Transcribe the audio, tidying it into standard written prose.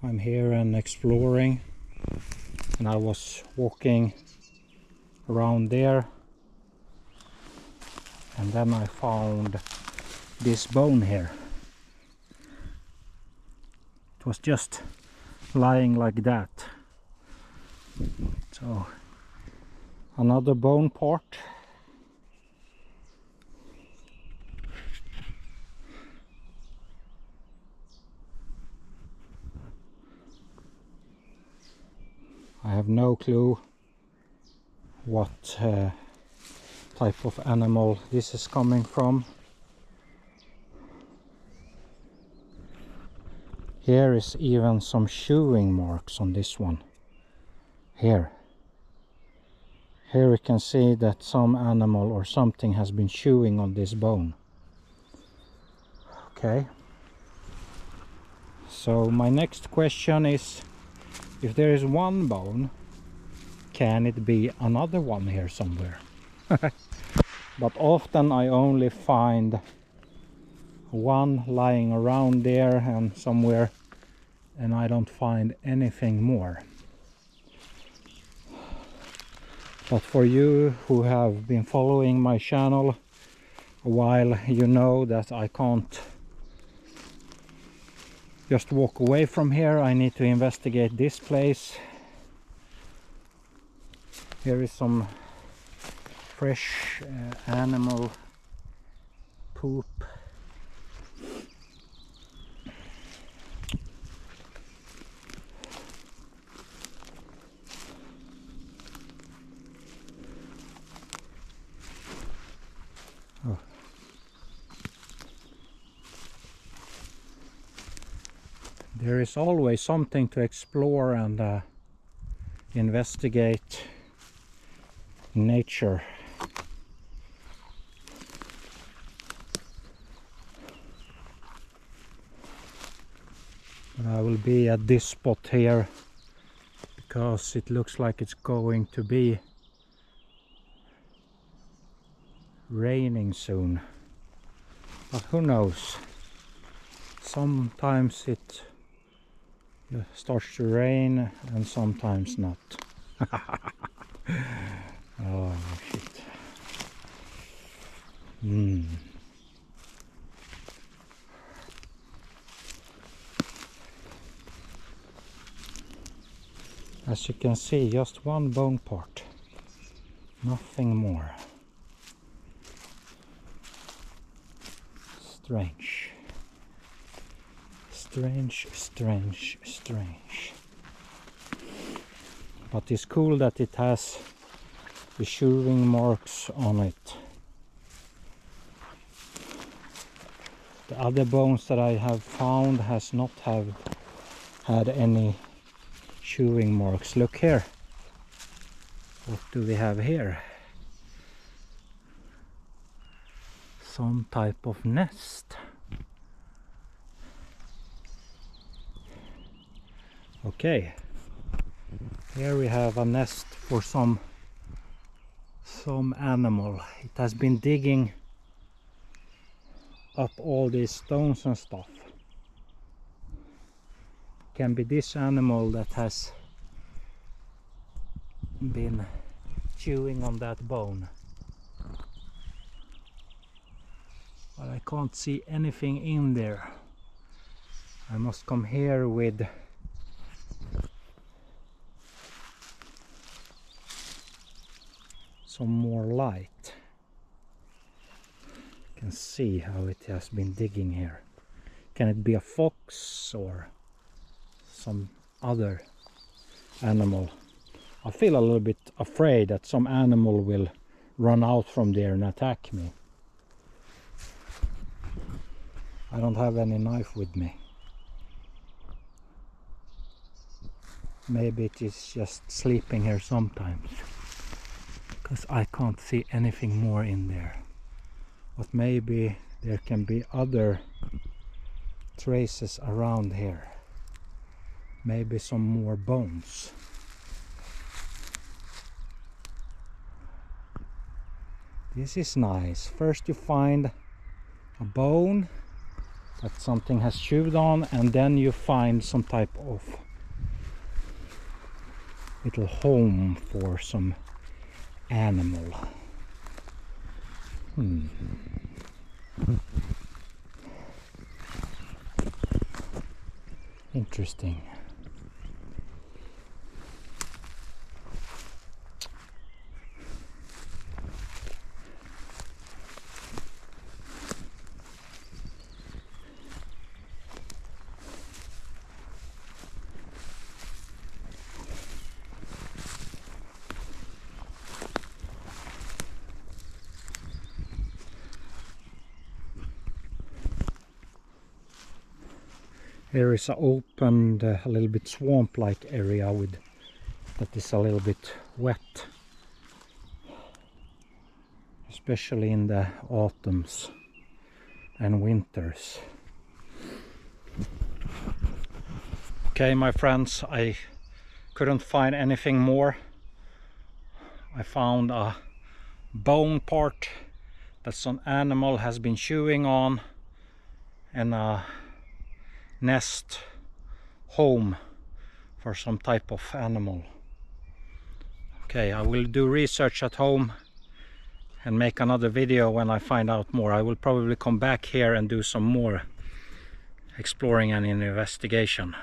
I'm here and exploring, and I was walking around there, and then I found this bone here. It was just lying like that. So another bone part. I have no clue what type of animal this is coming from. Here is even some chewing marks on this one. Here we can see that some animal or something has been chewing on this bone. Okay. So my next question is, if there is one bone, can it be another one here somewhere? But often I only find one lying around there and somewhere, and I don't find anything more. But for you who have been following my channel a while, you know that I can't just walk away from here. I need to investigate this place. Here is some fresh animal poop. Oh. There is always something to explore and investigate in nature. But I will be at this spot here because it looks like it's going to be raining soon. But who knows? Sometimes it starts to rain and sometimes not. Oh shit. As you can see, just one bone part, nothing more. Strange. Strange. But it's cool that it has the chewing marks on it. The other bones that I have found has not had any chewing marks. Look here. What do we have here? Some type of nest. Okay. Here we have a nest for some animal. It has been digging up all these stones and stuff. Can be this animal that has been chewing on that bone. But I can't see anything in there. I must come here with some more light. You can see how it has been digging here. Can it be a fox or some other animal? I feel a little bit afraid that some animal will run out from there and attack me. I don't have any knife with me. Maybe it is just sleeping here sometimes, because I can't see anything more in there. But maybe there can be other traces around here. Maybe some more bones. This is nice. First you find a bone, that something has chewed on, and then you find some type of little home for some animal. Interesting. Here is an opened, a little bit swamp-like area that is a little bit wet, especially in the autumns and winters. Okay, my friends, I couldn't find anything more. I found a bone part that some animal has been chewing on, and a nest home for some type of animal. Okay, I will do research at home and make another video when I find out more. I will probably come back here and do some more exploring and investigation.